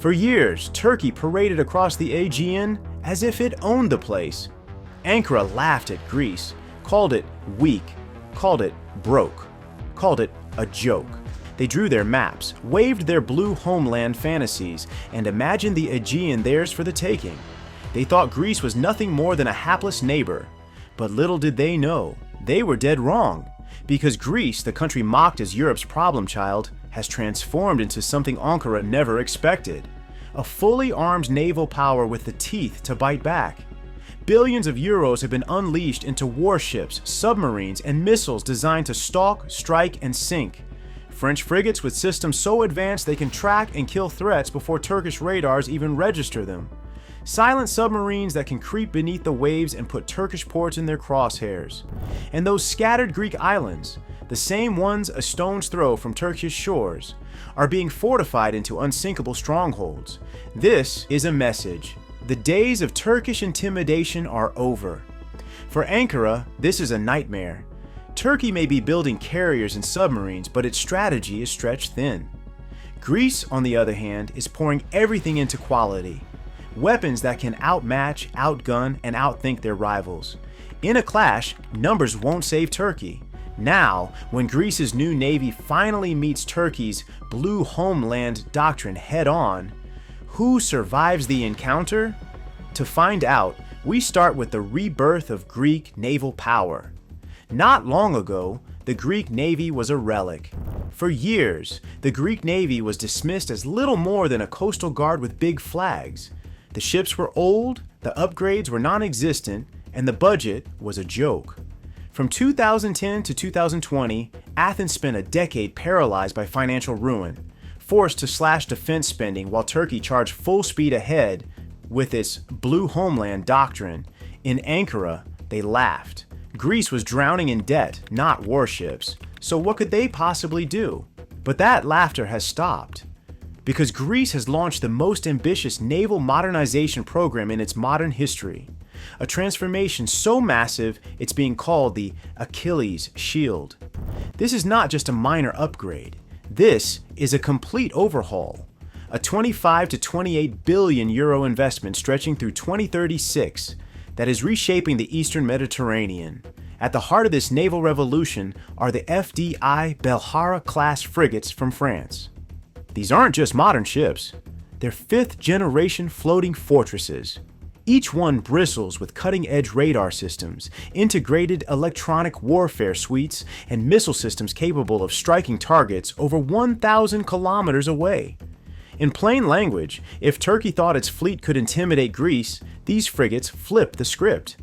For years, Turkey paraded across the Aegean as if it owned the place. Ankara laughed at Greece, called it weak, called it broke, called it a joke. They drew their maps, waved their blue homeland fantasies, and imagined the Aegean theirs for the taking. They thought Greece was nothing more than a hapless neighbor. But little did they know, they were dead wrong. Because Greece, the country mocked as Europe's problem child, has transformed into something Ankara never expected. A fully armed naval power with the teeth to bite back. Billions of euros have been unleashed into warships, submarines, and missiles designed to stalk, strike, and sink. French frigates with systems so advanced they can track and kill threats before Turkish radars even register them. Silent submarines that can creep beneath the waves and put Turkish ports in their crosshairs. And those scattered Greek islands, the same ones a stone's throw from Turkish shores, are being fortified into unsinkable strongholds. This is a message. The days of Turkish intimidation are over. For Ankara, this is a nightmare. Turkey may be building carriers and submarines, but its strategy is stretched thin. Greece, on the other hand, is pouring everything into quality. Weapons that can outmatch, outgun, and outthink their rivals. In a clash, numbers won't save Turkey. Now, when Greece's new navy finally meets Turkey's blue homeland doctrine head-on, who survives the encounter? To find out, we start with the rebirth of Greek naval power. Not long ago, the Greek navy was a relic. For years, the Greek navy was dismissed as little more than a coastal guard with big flags. The ships were old, the upgrades were non-existent, and the budget was a joke. From 2010 to 2020, Athens spent a decade paralyzed by financial ruin, forced to slash defense spending while Turkey charged full speed ahead with its blue homeland doctrine. In Ankara, they laughed. Greece was drowning in debt, not warships, so what could they possibly do? But that laughter has stopped. Because Greece has launched the most ambitious naval modernization program in its modern history. A transformation so massive it's being called the Achilles shield. This is not just a minor upgrade. This is a complete overhaul. A 25 to 28 billion euro investment stretching through 2036 that is reshaping the Eastern Mediterranean. At the heart of this naval revolution are the FDI Belharra class frigates from France. These aren't just modern ships, they're fifth-generation floating fortresses. Each one bristles with cutting-edge radar systems, integrated electronic warfare suites, and missile systems capable of striking targets over 1,000 kilometers away. In plain language, if Turkey thought its fleet could intimidate Greece, these frigates flip the script.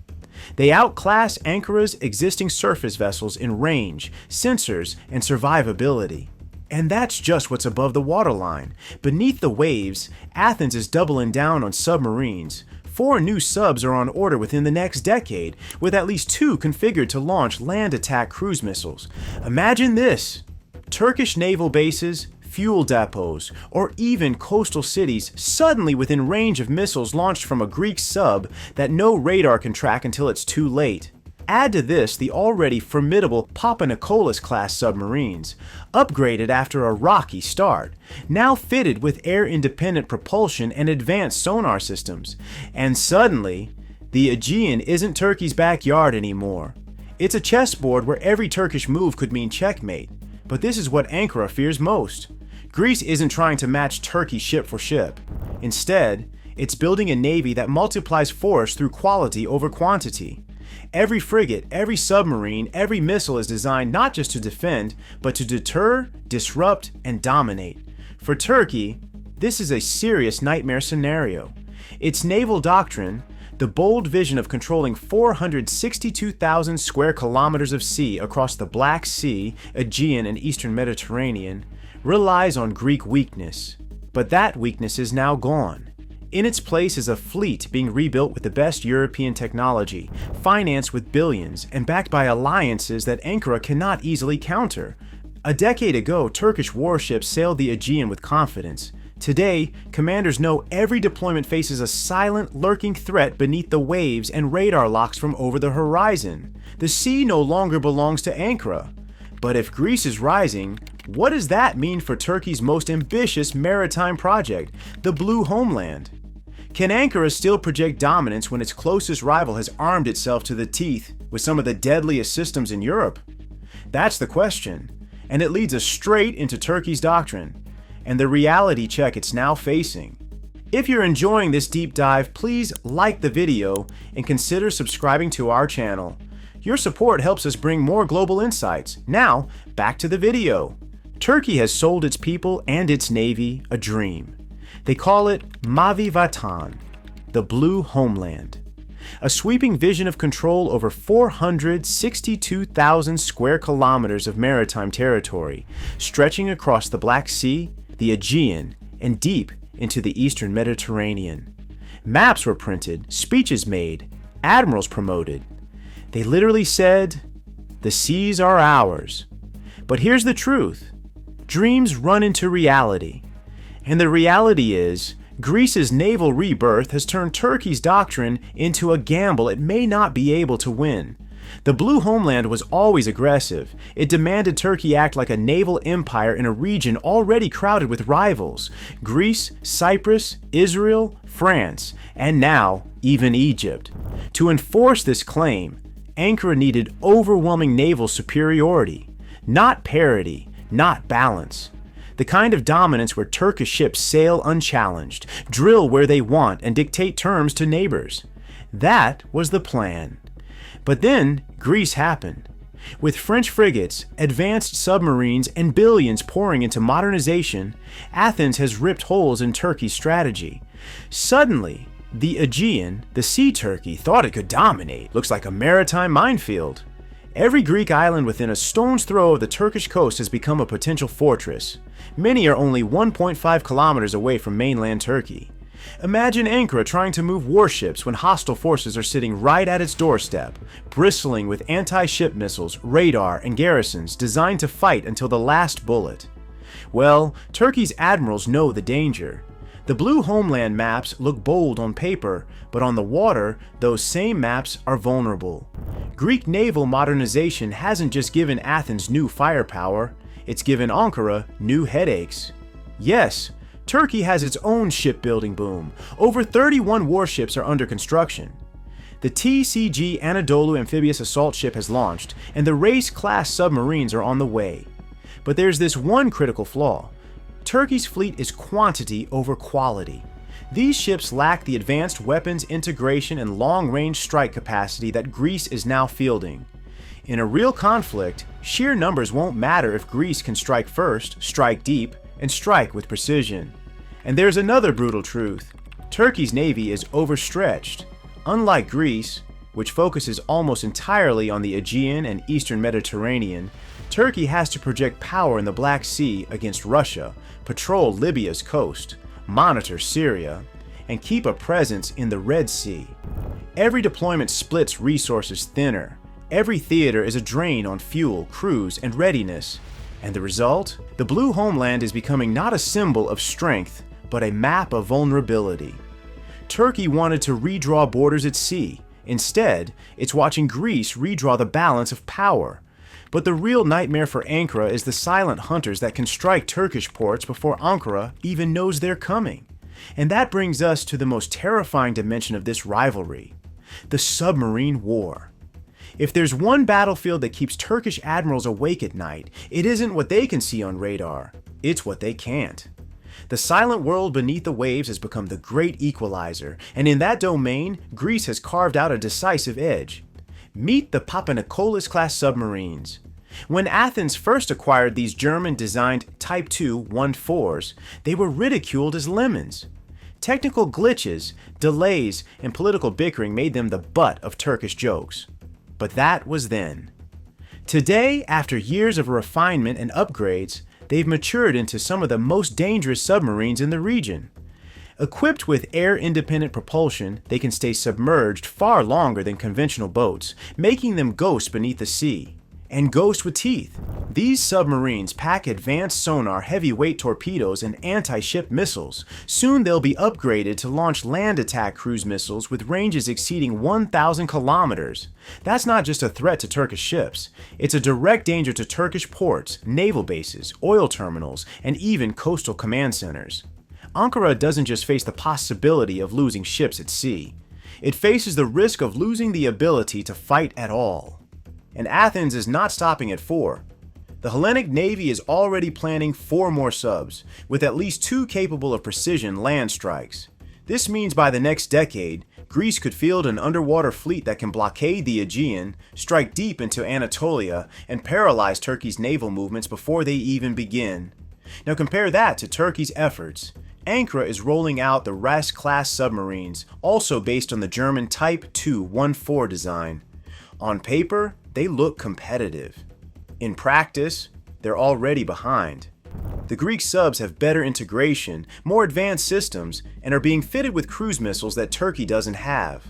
They outclass Ankara's existing surface vessels in range, sensors, and survivability. And that's just what's above the waterline. Beneath the waves, Athens is doubling down on submarines. 4 new subs are on order within the next decade, with at least 2 configured to launch land attack cruise missiles. Imagine this: Turkish naval bases, fuel depots, or even coastal cities suddenly within range of missiles launched from a Greek sub that no radar can track until it's too late. Add to this the already formidable Papanikolas-class submarines, upgraded after a rocky start, now fitted with air-independent propulsion and advanced sonar systems. And suddenly, the Aegean isn't Turkey's backyard anymore. It's a chessboard where every Turkish move could mean checkmate. But this is what Ankara fears most. Greece isn't trying to match Turkey ship for ship. Instead, it's building a navy that multiplies force through quality over quantity. Every frigate, every submarine, every missile is designed not just to defend, but to deter, disrupt, and dominate. For Turkey, this is a serious nightmare scenario. Its naval doctrine, the bold vision of controlling 462,000 square kilometers of sea across the Black Sea, Aegean, and Eastern Mediterranean, relies on Greek weakness. But that weakness is now gone. In its place is a fleet being rebuilt with the best European technology, financed with billions, and backed by alliances that Ankara cannot easily counter. A decade ago, Turkish warships sailed the Aegean with confidence. Today, commanders know every deployment faces a silent, lurking threat beneath the waves and radar locks from over the horizon. The sea no longer belongs to Ankara. But if Greece is rising, What does that mean for Turkey's most ambitious maritime project, the Blue Homeland? Can Ankara still project dominance when its closest rival has armed itself to the teeth with some of the deadliest systems in Europe? That's the question, and it leads us straight into Turkey's doctrine and the reality check it's now facing. If you're enjoying this deep dive, please like the video and consider subscribing to our channel. Your support helps us bring more global insights. Now, back to the video. Turkey has sold its people and its navy a dream. They call it Mavi Vatan, the Blue Homeland. A sweeping vision of control over 462,000 square kilometers of maritime territory, stretching across the Black Sea, the Aegean, and deep into the Eastern Mediterranean. Maps were printed, speeches made, admirals promoted. They literally said, "The seas are ours." But here's the truth. Dreams run into reality. And the reality is, Greece's naval rebirth has turned Turkey's doctrine into a gamble it may not be able to win. The Blue Homeland was always aggressive. It demanded Turkey act like a naval empire in a region already crowded with rivals: Greece, Cyprus, Israel, France, and now even Egypt. To enforce this claim, Ankara needed overwhelming naval superiority, not parity, not balance. The kind of dominance where Turkish ships sail unchallenged, drill where they want, and dictate terms to neighbors. That was the plan. But then Greece happened. With French frigates, advanced submarines, and billions pouring into modernization, Athens has ripped holes in Turkey's strategy. Suddenly, the Aegean, the Sea Turkey, thought it could dominate. Looks like a maritime minefield. Every Greek island within a stone's throw of the Turkish coast has become a potential fortress. Many are only 1.5 kilometers away from mainland Turkey. Imagine Ankara trying to move warships when hostile forces are sitting right at its doorstep, bristling with anti-ship missiles, radar, and garrisons designed to fight until the last bullet. Well, Turkey's admirals know the danger. The Blue Homeland maps look bold on paper, but on the water, those same maps are vulnerable. Greek naval modernization hasn't just given Athens new firepower, it's given Ankara new headaches. Yes, Turkey has its own shipbuilding boom. Over 31 warships are under construction. The TCG Anadolu amphibious assault ship has launched, and the Race-class submarines are on the way. But there's this one critical flaw. Turkey's fleet is quantity over quality. These ships lack the advanced weapons integration and long-range strike capacity that Greece is now fielding. In a real conflict, sheer numbers won't matter if Greece can strike first, strike deep, and strike with precision. And there's another brutal truth. Turkey's navy is overstretched. Unlike Greece, which focuses almost entirely on the Aegean and Eastern Mediterranean, Turkey has to project power in the Black Sea against Russia, patrol Libya's coast, monitor Syria, and keep a presence in the Red Sea. Every deployment splits resources thinner. Every theater is a drain on fuel, crews, and readiness. And the result? The Blue Homeland is becoming not a symbol of strength, but a map of vulnerability. Turkey wanted to redraw borders at sea. Instead, it's watching Greece redraw the balance of power. But the real nightmare for Ankara is the silent hunters that can strike Turkish ports before Ankara even knows they're coming. And that brings us to the most terrifying dimension of this rivalry: the submarine war. If there's one battlefield that keeps Turkish admirals awake at night, it isn't what they can see on radar, it's what they can't. The silent world beneath the waves has become the great equalizer, and in that domain, Greece has carved out a decisive edge. Meet the Papanikolas-class submarines. When Athens first acquired these German-designed Type II 1-4s, they were ridiculed as lemons. Technical glitches, delays, and political bickering made them the butt of Turkish jokes. But that was then. Today, after years of refinement and upgrades, they've matured into some of the most dangerous submarines in the region. Equipped with air-independent propulsion, they can stay submerged far longer than conventional boats, making them ghosts beneath the sea. and Ghost with teeth. These submarines pack advanced sonar, heavyweight torpedoes, and anti-ship missiles. Soon they'll be upgraded to launch land attack cruise missiles with ranges exceeding 1,000 kilometers. That's not just a threat to Turkish ships. It's a direct danger to Turkish ports, naval bases, oil terminals, and even coastal command centers. Ankara doesn't just face the possibility of losing ships at sea. It faces the risk of losing the ability to fight at all. And Athens is not stopping at 4. The Hellenic Navy is already planning 4 more subs, with at least 2 capable of precision land strikes. This means by the next decade, Greece could field an underwater fleet that can blockade the Aegean, strike deep into Anatolia, and paralyze Turkey's naval movements before they even begin. Now compare that to Turkey's efforts. Ankara is rolling out the RAS-class submarines, also based on the German Type 214 design. On paper, they look competitive. In practice, they're already behind. The Greek subs have better integration, more advanced systems, and are being fitted with cruise missiles that Turkey doesn't have.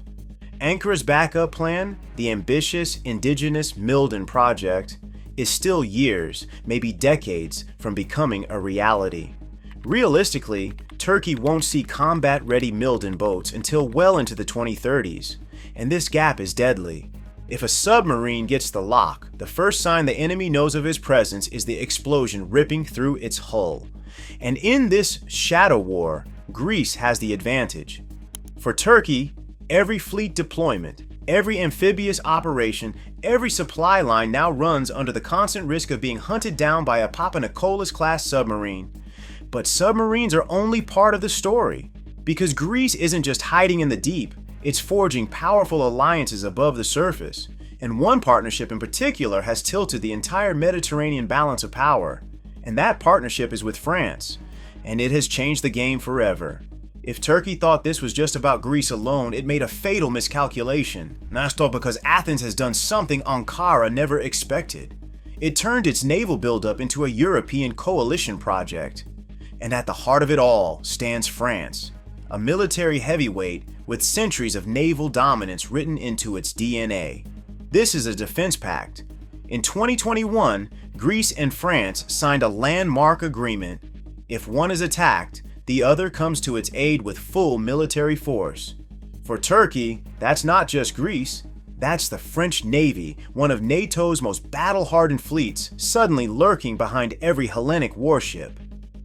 Ankara's backup plan, the ambitious indigenous Milden project, is still years, maybe decades, from becoming a reality. Realistically, Turkey won't see combat-ready Milden boats until well into the 2030s, and this gap is deadly. If a submarine gets the lock, the first sign the enemy knows of his presence is the explosion ripping through its hull. And in this shadow war, Greece has the advantage. For Turkey, every fleet deployment, every amphibious operation, every supply line now runs under the constant risk of being hunted down by a Papanikolas-class submarine. But submarines are only part of the story, because Greece isn't just hiding in the deep. It's forging powerful alliances above the surface, and one partnership in particular has tilted the entire Mediterranean balance of power, and that partnership is with France, and it has changed the game forever. If Turkey thought this was just about Greece alone, it made a fatal miscalculation. That's all because Athens has done something Ankara never expected. It turned its naval buildup into a European coalition project. And at the heart of it all stands France, a military heavyweight with centuries of naval dominance written into its DNA. This is a defense pact. In 2021, Greece and France signed a landmark agreement. If one is attacked, the other comes to its aid with full military force. For Turkey, that's not just Greece, that's the French Navy, one of NATO's most battle-hardened fleets, suddenly lurking behind every Hellenic warship.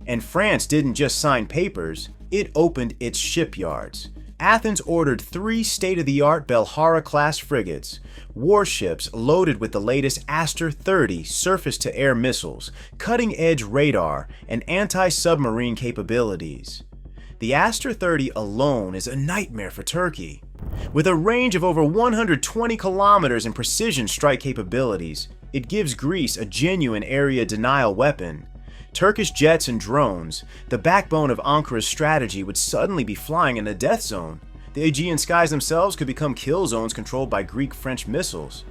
And France didn't just sign papers, it opened its shipyards. Athens ordered 3 state-of-the-art Belharra-class frigates, warships loaded with the latest Aster 30 surface-to-air missiles, cutting-edge radar, and anti-submarine capabilities. The Aster 30 alone is a nightmare for Turkey. With a range of over 120 kilometers and precision strike capabilities, it gives Greece a genuine area denial weapon. Turkish jets and drones, the backbone of Ankara's strategy, would suddenly be flying in a death zone. The Aegean skies themselves could become kill zones controlled by Greek-French missiles.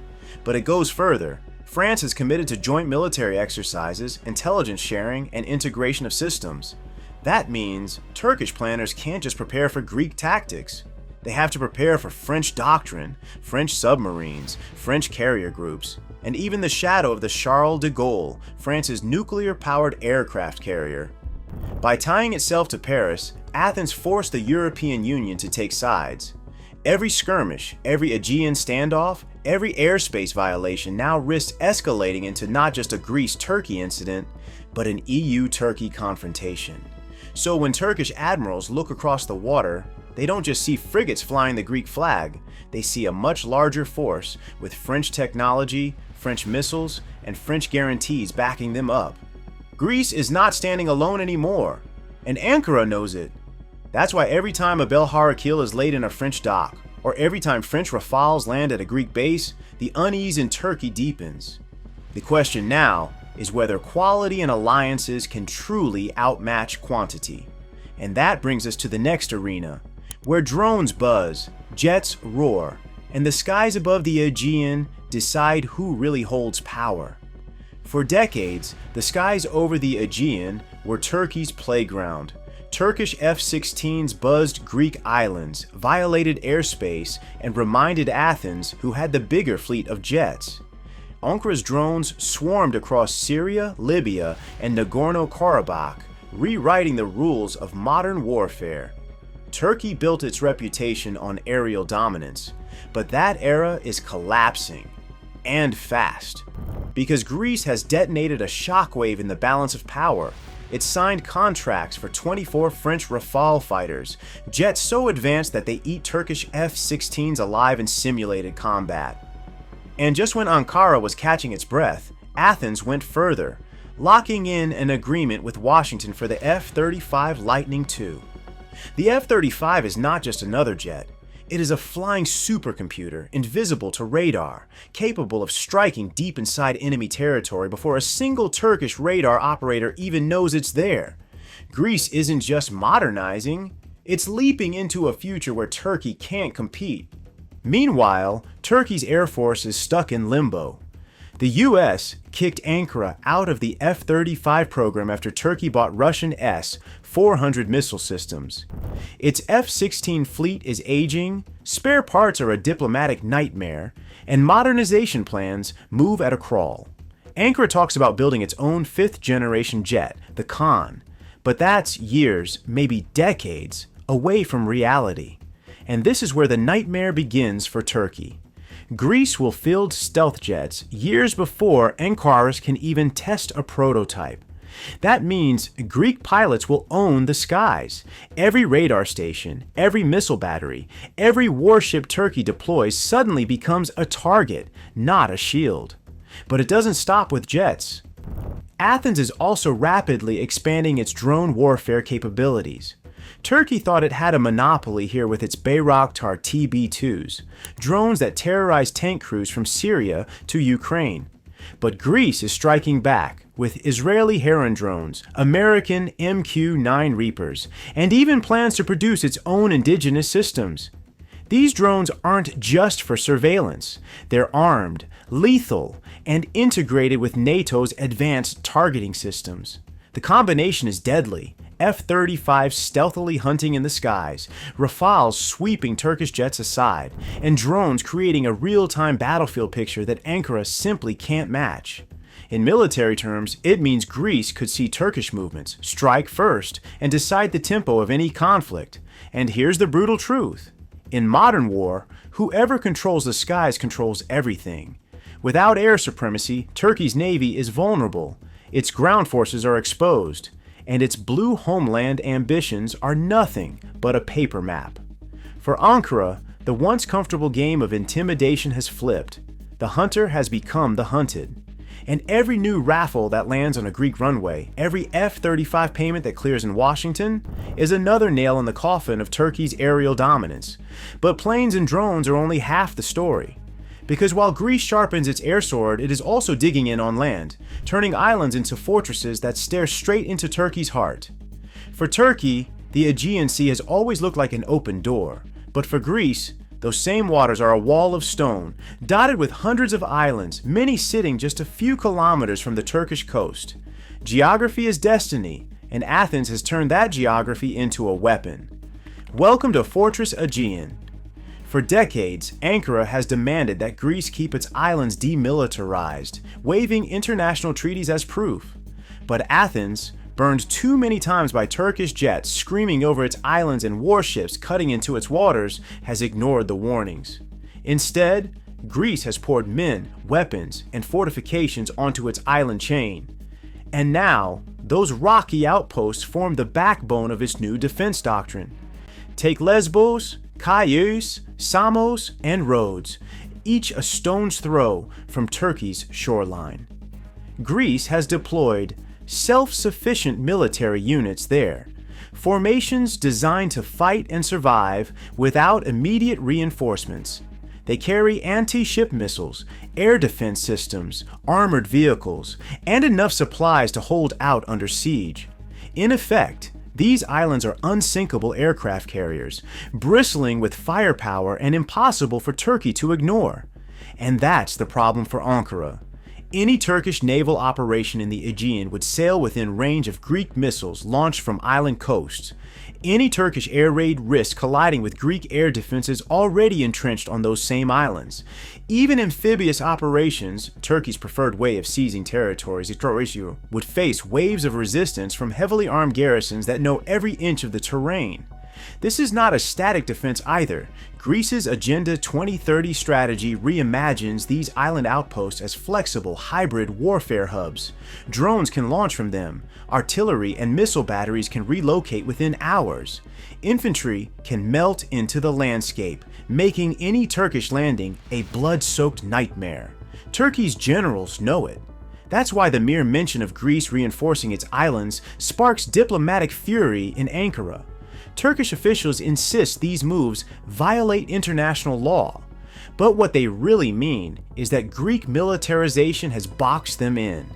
But it goes further. France is committed to joint military exercises, intelligence sharing, and integration of systems. That means Turkish planners can't just prepare for Greek tactics. They have to prepare for French doctrine, French submarines, French carrier groups, and even the shadow of the Charles de Gaulle, France's nuclear-powered aircraft carrier. By tying itself to Paris, Athens forced the European Union to take sides. Every skirmish, every Aegean standoff, every airspace violation now risks escalating into not just a Greece-Turkey incident, but an EU-Turkey confrontation. So when Turkish admirals look across the water, they don't just see frigates flying the Greek flag, they see a much larger force with French technology, French missiles, and French guarantees backing them up. Greece is not standing alone anymore, and Ankara knows it. That's why every time a Belharra keel is laid in a French dock, or every time French Rafales land at a Greek base, the unease in Turkey deepens. The question now is whether quality and alliances can truly outmatch quantity. And that brings us to the next arena, where drones buzz, jets roar, and the skies above the Aegean decide who really holds power. For decades, the skies over the Aegean were Turkey's playground. Turkish F-16s buzzed Greek islands, violated airspace, and reminded Athens, who had the bigger fleet of jets. Ankara's drones swarmed across Syria, Libya, and Nagorno-Karabakh, rewriting the rules of modern warfare. Turkey built its reputation on aerial dominance, but that era is collapsing, and fast. Because Greece has detonated a shockwave in the balance of power. It signed contracts for 24 French Rafale fighters, jets so advanced that they eat Turkish F-16s alive in simulated combat. And just when Ankara was catching its breath, Athens went further, locking in an agreement with Washington for the F-35 Lightning II. The F-35 is not just another jet. It is a flying supercomputer, invisible to radar, capable of striking deep inside enemy territory before a single Turkish radar operator even knows it's there. Greece isn't just modernizing, it's leaping into a future where Turkey can't compete. Meanwhile, Turkey's air force is stuck in limbo. The US kicked Ankara out of the F-35 program after Turkey bought Russian S-400 missile systems. Its F-16 fleet is aging, spare parts are a diplomatic nightmare, and modernization plans move at a crawl. Ankara talks about building its own fifth-generation jet, the Khan, but that's years, maybe decades, away from reality. And this is where the nightmare begins for Turkey. Greece will field stealth jets years before Ankara can even test a prototype. That means Greek pilots will own the skies. Every radar station, every missile battery, every warship Turkey deploys suddenly becomes a target, not a shield. But it doesn't stop with jets. Athens is also rapidly expanding its drone warfare capabilities. Turkey thought it had a monopoly here with its Bayraktar TB2s, drones that terrorize tank crews from Syria to Ukraine. But Greece is striking back with Israeli Heron drones, American MQ-9 Reapers, and even plans to produce its own indigenous systems. These drones aren't just for surveillance. They're armed, lethal, and integrated with NATO's advanced targeting systems. The combination is deadly. F-35 stealthily hunting in the skies, Rafales sweeping Turkish jets aside, and drones creating a real-time battlefield picture that Ankara simply can't match. In military terms, it means Greece could see Turkish movements, strike first, and decide the tempo of any conflict. And here's the brutal truth. In modern war, whoever controls the skies controls everything. Without air supremacy, Turkey's navy is vulnerable. Its ground forces are exposed. And its blue homeland ambitions are nothing but a paper map. For Ankara, the once comfortable game of intimidation has flipped. The hunter has become the hunted. And every new Rafale that lands on a Greek runway, every F-35 payment that clears in Washington, is another nail in the coffin of Turkey's aerial dominance. But planes and drones are only half the story. Because while Greece sharpens its air sword, it is also digging in on land, turning islands into fortresses that stare straight into Turkey's heart. For Turkey, the Aegean Sea has always looked like an open door, but for Greece, those same waters are a wall of stone, dotted with hundreds of islands, many sitting just a few kilometers from the Turkish coast. Geography is destiny, and Athens has turned that geography into a weapon. Welcome to Fortress Aegean. For decades, Ankara has demanded that Greece keep its islands demilitarized, waiving international treaties as proof. But Athens, burned too many times by Turkish jets screaming over its islands and warships cutting into its waters, has ignored the warnings. Instead, Greece has poured men, weapons, and fortifications onto its island chain. And now, those rocky outposts form the backbone of its new defense doctrine. Take Lesbos, Chios, Samos, and Rhodes, each a stone's throw from Turkey's shoreline. Greece has deployed self-sufficient military units there, formations designed to fight and survive without immediate reinforcements. They carry anti-ship missiles, air defense systems, armored vehicles, and enough supplies to hold out under siege. In effect, these islands are unsinkable aircraft carriers, bristling with firepower and impossible for Turkey to ignore. And that's the problem for Ankara. Any Turkish naval operation in the Aegean would sail within range of Greek missiles launched from island coasts. Any Turkish air raid risked colliding with Greek air defenses already entrenched on those same islands. Even amphibious operations, Turkey's preferred way of seizing territories, would face waves of resistance from heavily armed garrisons that know every inch of the terrain. This is not a static defense either. Greece's Agenda 2030 strategy reimagines these island outposts as flexible hybrid warfare hubs. Drones can launch from them. Artillery and missile batteries can relocate within hours. Infantry can melt into the landscape, making any Turkish landing a blood-soaked nightmare. Turkey's generals know it. That's why the mere mention of Greece reinforcing its islands sparks diplomatic fury in Ankara. Turkish officials insist these moves violate international law. But what they really mean is that Greek militarization has boxed them in.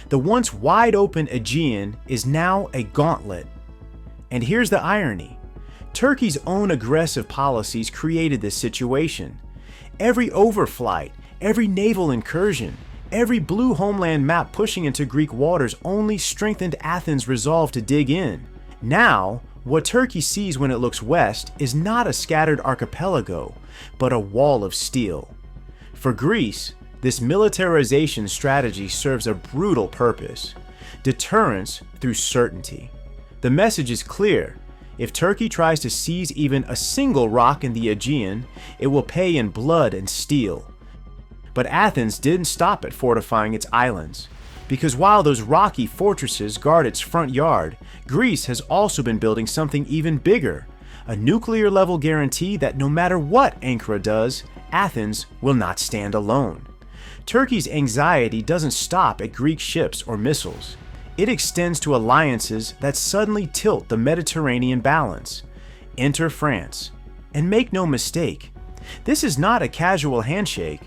The once wide-open Aegean is now a gauntlet. And here's the irony. Turkey's own aggressive policies created this situation. Every overflight, every naval incursion, every blue homeland map pushing into Greek waters only strengthened Athens' resolve to dig in. Now, what Turkey sees when it looks west is not a scattered archipelago, but a wall of steel. For Greece, this militarization strategy serves a brutal purpose: deterrence through certainty. The message is clear. If Turkey tries to seize even a single rock in the Aegean, it will pay in blood and steel. But Athens didn't stop at fortifying its islands. Because while those rocky fortresses guard its front yard, Greece has also been building something even bigger, a nuclear-level guarantee that no matter what Ankara does, Athens will not stand alone. Turkey's anxiety doesn't stop at Greek ships or missiles. It extends to alliances that suddenly tilt the Mediterranean balance. Enter France. And make no mistake, this is not a casual handshake.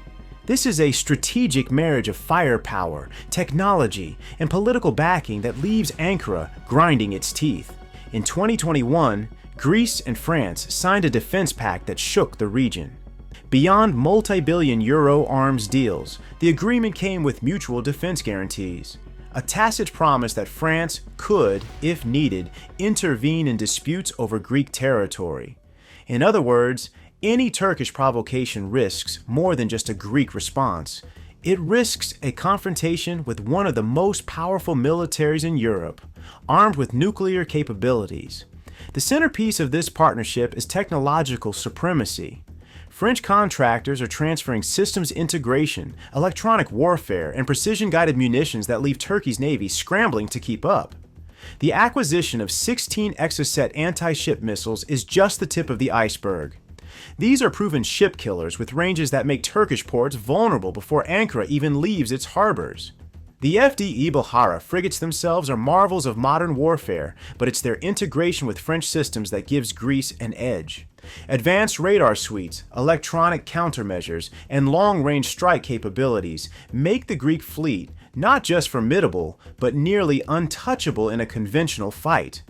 This is a strategic marriage of firepower, technology, and political backing that leaves Ankara grinding its teeth. In 2021, Greece and France signed a defense pact that shook the region. Beyond multi-billion euro arms deals, the agreement came with mutual defense guarantees, a tacit promise that France could, if needed, intervene in disputes over Greek territory. In other words, any Turkish provocation risks more than just a Greek response. It risks a confrontation with one of the most powerful militaries in Europe, armed with nuclear capabilities. The centerpiece of this partnership is technological supremacy. French contractors are transferring systems integration, electronic warfare, and precision-guided munitions that leave Turkey's navy scrambling to keep up. The acquisition of 16 Exocet anti-ship missiles is just the tip of the iceberg. These are proven ship killers with ranges that make Turkish ports vulnerable before Ankara even leaves its harbors. The FDE Belharra frigates themselves are marvels of modern warfare, but it's their integration with French systems that gives Greece an edge. Advanced radar suites, electronic countermeasures, and long-range strike capabilities make the Greek fleet not just formidable, but nearly untouchable in a conventional fight.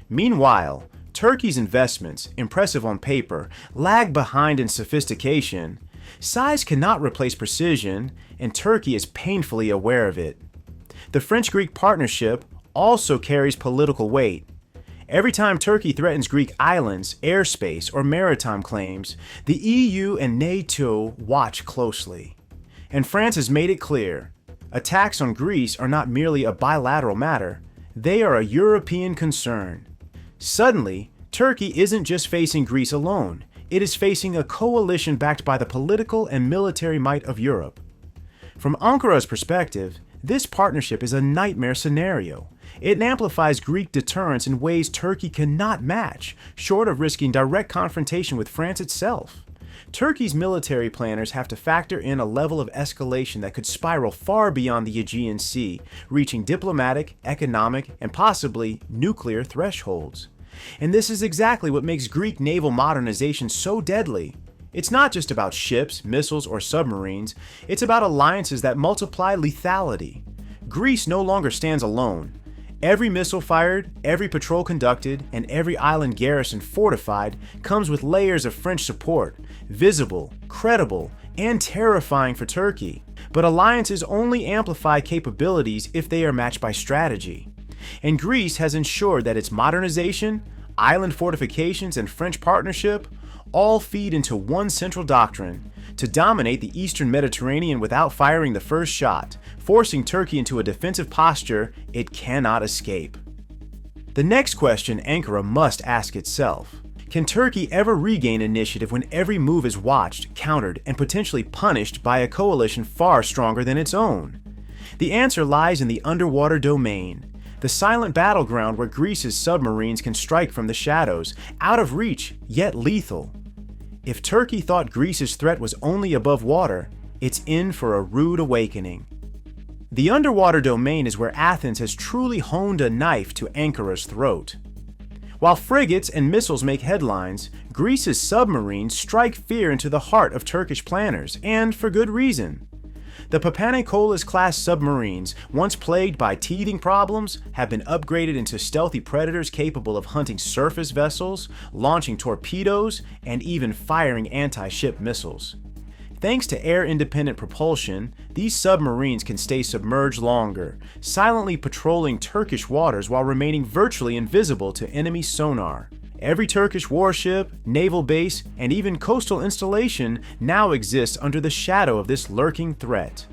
Meanwhile, Turkey's investments, impressive on paper, lag behind in sophistication. Size cannot replace precision, and Turkey is painfully aware of it. The French-Greek partnership also carries political weight. Every time Turkey threatens Greek islands, airspace, or maritime claims, the EU and NATO watch closely. And France has made it clear, attacks on Greece are not merely a bilateral matter, they are a European concern. Suddenly, Turkey isn't just facing Greece alone, it is facing a coalition backed by the political and military might of Europe. From Ankara's perspective, this partnership is a nightmare scenario. It amplifies Greek deterrence in ways Turkey cannot match, short of risking direct confrontation with France itself. Turkey's military planners have to factor in a level of escalation that could spiral far beyond the Aegean Sea, reaching diplomatic, economic, and possibly nuclear thresholds. And this is exactly what makes Greek naval modernization so deadly. It's not just about ships, missiles, or submarines, it's about alliances that multiply lethality. Greece no longer stands alone. Every missile fired, every patrol conducted, and every island garrison fortified comes with layers of French support, visible, credible, and terrifying for Turkey. But alliances only amplify capabilities if they are matched by strategy. And Greece has ensured that its modernization, island fortifications, and French partnership all feed into one central doctrine: to dominate the Eastern Mediterranean without firing the first shot, forcing Turkey into a defensive posture it cannot escape. The next question Ankara must ask itself: can Turkey ever regain initiative when every move is watched, countered, and potentially punished by a coalition far stronger than its own? The answer lies in the underwater domain, the silent battleground where Greece's submarines can strike from the shadows, out of reach, yet lethal. If Turkey thought Greece's threat was only above water, it's in for a rude awakening. The underwater domain is where Athens has truly honed a knife to Ankara's throat. While frigates and missiles make headlines, Greece's submarines strike fear into the heart of Turkish planners, and for good reason. The Papanikolas-class submarines, once plagued by teething problems, have been upgraded into stealthy predators capable of hunting surface vessels, launching torpedoes, and even firing anti-ship missiles. Thanks to air-independent propulsion, these submarines can stay submerged longer, silently patrolling Turkish waters while remaining virtually invisible to enemy sonar. Every Turkish warship, naval base, and even coastal installation now exists under the shadow of this lurking threat.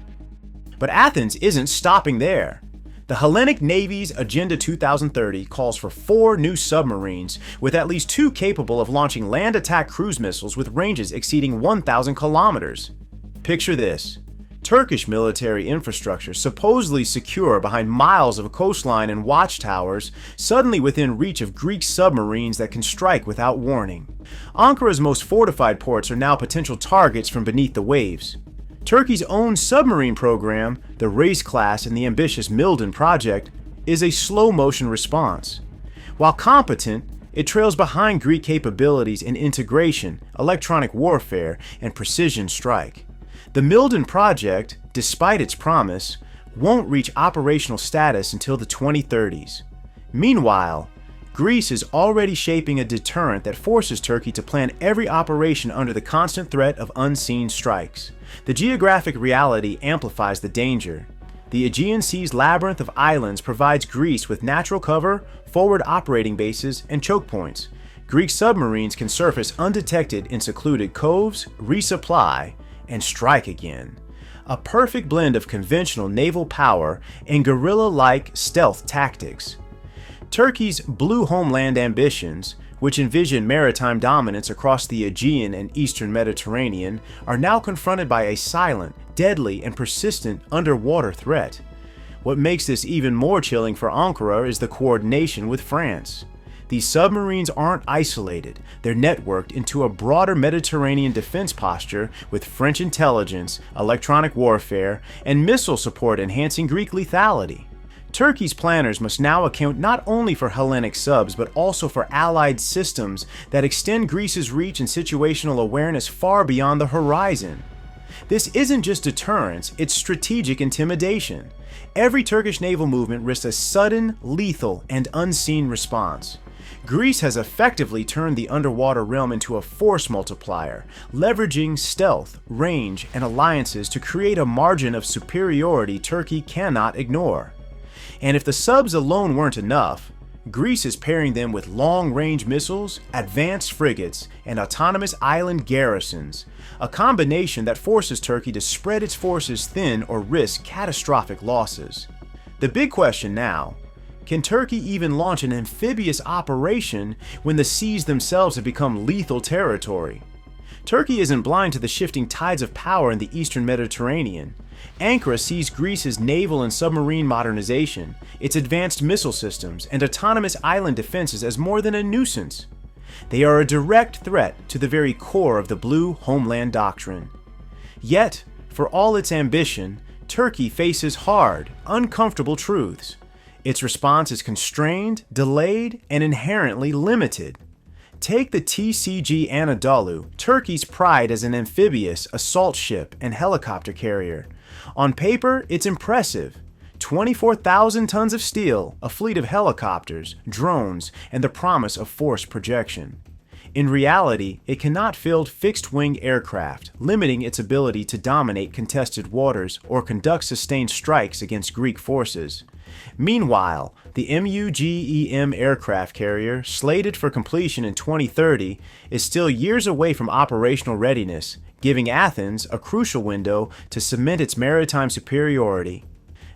But Athens isn't stopping there. The Hellenic Navy's Agenda 2030 calls for 4 new submarines, with at least 2 capable of launching land attack cruise missiles with ranges exceeding 1,000 kilometers. Picture this: Turkish military infrastructure, supposedly secure behind miles of coastline and watchtowers, suddenly within reach of Greek submarines that can strike without warning. Ankara's most fortified ports are now potential targets from beneath the waves. Turkey's own submarine program, the Race class and the ambitious Mildin project, is a slow-motion response. While competent, it trails behind Greek capabilities in integration, electronic warfare, and precision strike. The Mildin project, despite its promise, won't reach operational status until the 2030s. Meanwhile, Greece is already shaping a deterrent that forces Turkey to plan every operation under the constant threat of unseen strikes. The geographic reality amplifies the danger. The Aegean Sea's labyrinth of islands provides Greece with natural cover, forward operating bases, and choke points. Greek submarines can surface undetected in secluded coves, resupply, and strike again. A perfect blend of conventional naval power and guerrilla-like stealth tactics. Turkey's blue homeland ambitions, which envision maritime dominance across the Aegean and Eastern Mediterranean, are now confronted by a silent, deadly, and persistent underwater threat. What makes this even more chilling for Ankara is the coordination with France. These submarines aren't isolated, they're networked into a broader Mediterranean defense posture with French intelligence, electronic warfare, and missile support enhancing Greek lethality. Turkey's planners must now account not only for Hellenic subs, but also for allied systems that extend Greece's reach and situational awareness far beyond the horizon. This isn't just deterrence, it's strategic intimidation. Every Turkish naval movement risks a sudden, lethal, and unseen response. Greece has effectively turned the underwater realm into a force multiplier, leveraging stealth, range, and alliances to create a margin of superiority Turkey cannot ignore. And if the subs alone weren't enough, Greece is pairing them with long-range missiles, advanced frigates, and autonomous island garrisons, a combination that forces Turkey to spread its forces thin or risk catastrophic losses. The big question now: can Turkey even launch an amphibious operation when the seas themselves have become lethal territory? Turkey isn't blind to the shifting tides of power in the Eastern Mediterranean. Ankara sees Greece's naval and submarine modernization, its advanced missile systems, and autonomous island defenses as more than a nuisance. They are a direct threat to the very core of the Blue Homeland Doctrine. Yet, for all its ambition, Turkey faces hard, uncomfortable truths. Its response is constrained, delayed, and inherently limited. Take the TCG Anadolu, Turkey's pride as an amphibious assault ship and helicopter carrier. On paper, it's impressive. 24,000 tons of steel, a fleet of helicopters, drones, and the promise of force projection. In reality, it cannot field fixed-wing aircraft, limiting its ability to dominate contested waters or conduct sustained strikes against Greek forces. Meanwhile, the MUGEM aircraft carrier, slated for completion in 2030, is still years away from operational readiness, giving Athens a crucial window to cement its maritime superiority.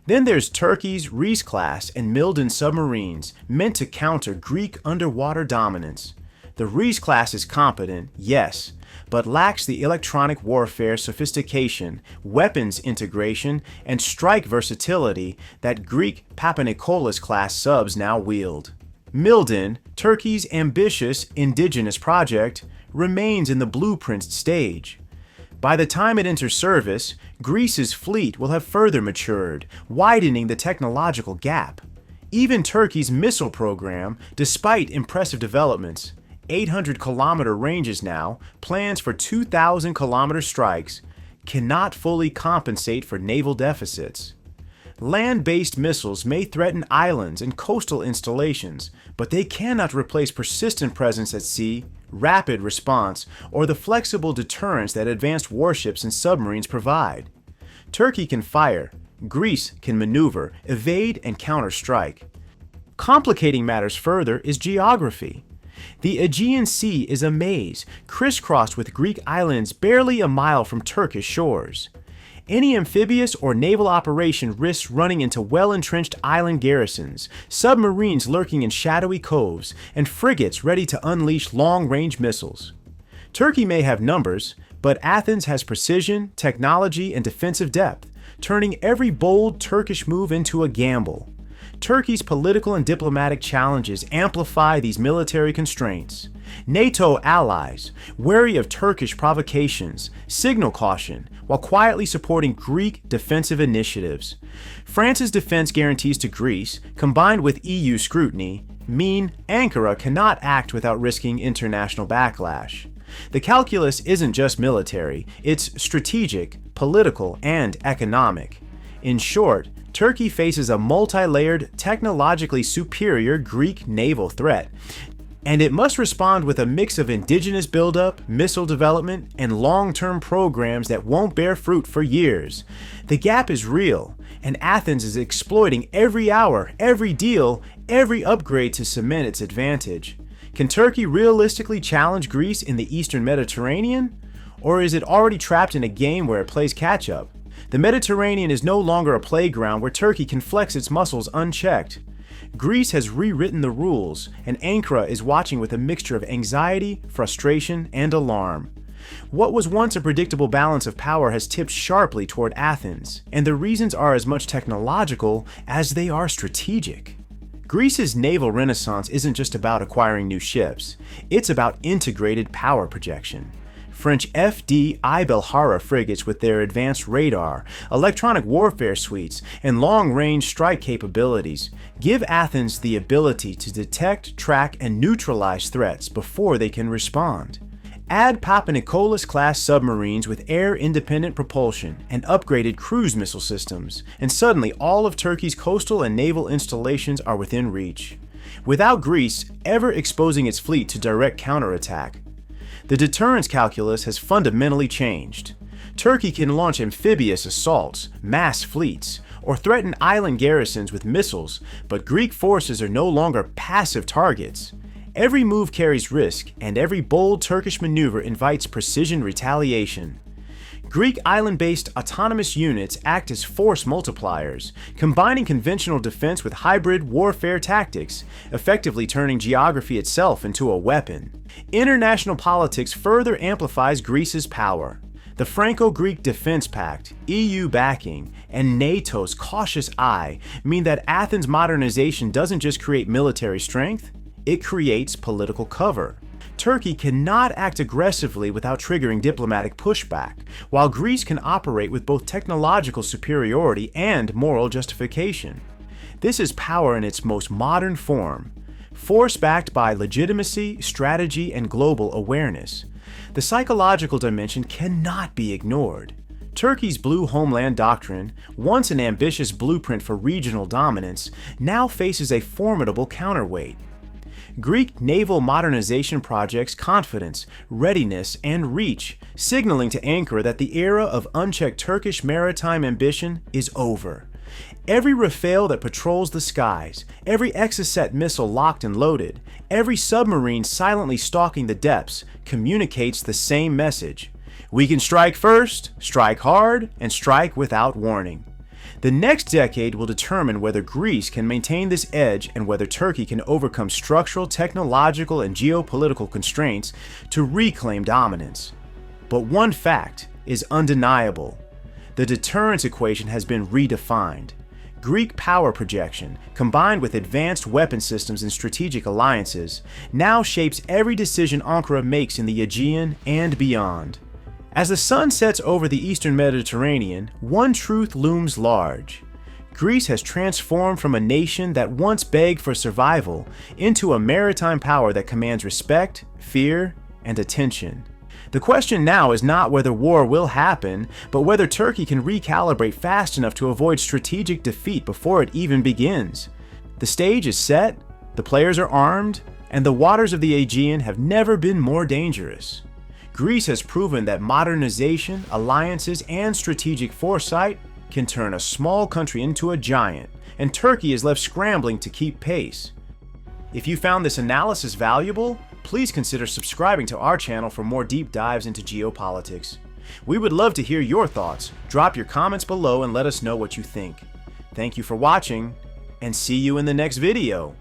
Then there's Turkey's Rees-class and Milden submarines, meant to counter Greek underwater dominance. The Rees-class is competent, yes, but lacks the electronic warfare sophistication, weapons integration, and strike versatility that Greek Papanikolaou-class subs now wield. Milden, Turkey's ambitious indigenous project, remains in the blueprint stage. By the time it enters service, Greece's fleet will have further matured, widening the technological gap. Even Turkey's missile program, despite impressive developments, 800-kilometer ranges now, plans for 2,000-kilometer strikes, cannot fully compensate for naval deficits. Land-based missiles may threaten islands and coastal installations, but they cannot replace persistent presence at sea, rapid response, or the flexible deterrence that advanced warships and submarines provide. Turkey can fire, Greece can maneuver, evade, and counter-strike. Complicating matters further is geography. The Aegean Sea is a maze, crisscrossed with Greek islands barely a mile from Turkish shores. Any amphibious or naval operation risks running into well-entrenched island garrisons, submarines lurking in shadowy coves, and frigates ready to unleash long-range missiles. Turkey may have numbers, but Athens has precision, technology, and defensive depth, turning every bold Turkish move into a gamble. Turkey's political and diplomatic challenges amplify these military constraints. NATO allies, wary of Turkish provocations, signal caution while quietly supporting Greek defensive initiatives. France's defense guarantees to Greece, combined with EU scrutiny, mean Ankara cannot act without risking international backlash. The calculus isn't just military, it's strategic, political, and economic. In short, Turkey faces a multi-layered, technologically superior Greek naval threat, and it must respond with a mix of indigenous buildup, missile development, and long-term programs that won't bear fruit for years. The gap is real, and Athens is exploiting every hour, every deal, every upgrade to cement its advantage. Can Turkey realistically challenge Greece in the Eastern Mediterranean? Or is it already trapped in a game where it plays catch-up? The Mediterranean is no longer a playground where Turkey can flex its muscles unchecked. Greece has rewritten the rules, and Ankara is watching with a mixture of anxiety, frustration, and alarm. What was once a predictable balance of power has tipped sharply toward Athens, and the reasons are as much technological as they are strategic. Greece's naval renaissance isn't just about acquiring new ships, it's about integrated power projection. French FD Belharra frigates with their advanced radar, electronic warfare suites, and long-range strike capabilities give Athens the ability to detect, track, and neutralize threats before they can respond. Add Papanikolaou-class submarines with air-independent propulsion and upgraded cruise missile systems, and suddenly all of Turkey's coastal and naval installations are within reach, without Greece ever exposing its fleet to direct counterattack. The deterrence calculus has fundamentally changed. Turkey can launch amphibious assaults, mass fleets, or threaten island garrisons with missiles, but Greek forces are no longer passive targets. Every move carries risk, and every bold Turkish maneuver invites precision retaliation. Greek island-based autonomous units act as force multipliers, combining conventional defense with hybrid warfare tactics, effectively turning geography itself into a weapon. International politics further amplifies Greece's power. The Franco-Greek Defense Pact, EU backing, and NATO's cautious eye mean that Athens' modernization doesn't just create military strength, it creates political cover. Turkey cannot act aggressively without triggering diplomatic pushback, while Greece can operate with both technological superiority and moral justification. This is power in its most modern form, force backed by legitimacy, strategy, and global awareness. The psychological dimension cannot be ignored. Turkey's Blue Homeland doctrine, once an ambitious blueprint for regional dominance, now faces a formidable counterweight. Greek naval modernization projects confidence, readiness, and reach, signaling to Ankara that the era of unchecked Turkish maritime ambition is over. Every Rafale that patrols the skies, every Exocet missile locked and loaded, every submarine silently stalking the depths communicates the same message. We can strike first, strike hard, and strike without warning. The next decade will determine whether Greece can maintain this edge and whether Turkey can overcome structural, technological, and geopolitical constraints to reclaim dominance. But one fact is undeniable. The deterrence equation has been redefined. Greek power projection, combined with advanced weapon systems and strategic alliances, now shapes every decision Ankara makes in the Aegean and beyond. As the sun sets over the eastern Mediterranean, one truth looms large. Greece has transformed from a nation that once begged for survival into a maritime power that commands respect, fear, and attention. The question now is not whether war will happen, but whether Turkey can recalibrate fast enough to avoid strategic defeat before it even begins. The stage is set, the players are armed, and the waters of the Aegean have never been more dangerous. Greece has proven that modernization, alliances, and strategic foresight can turn a small country into a giant, and Turkey is left scrambling to keep pace. If you found this analysis valuable, please consider subscribing to our channel for more deep dives into geopolitics. We would love to hear your thoughts. Drop your comments below and let us know what you think. Thank you for watching, and see you in the next video.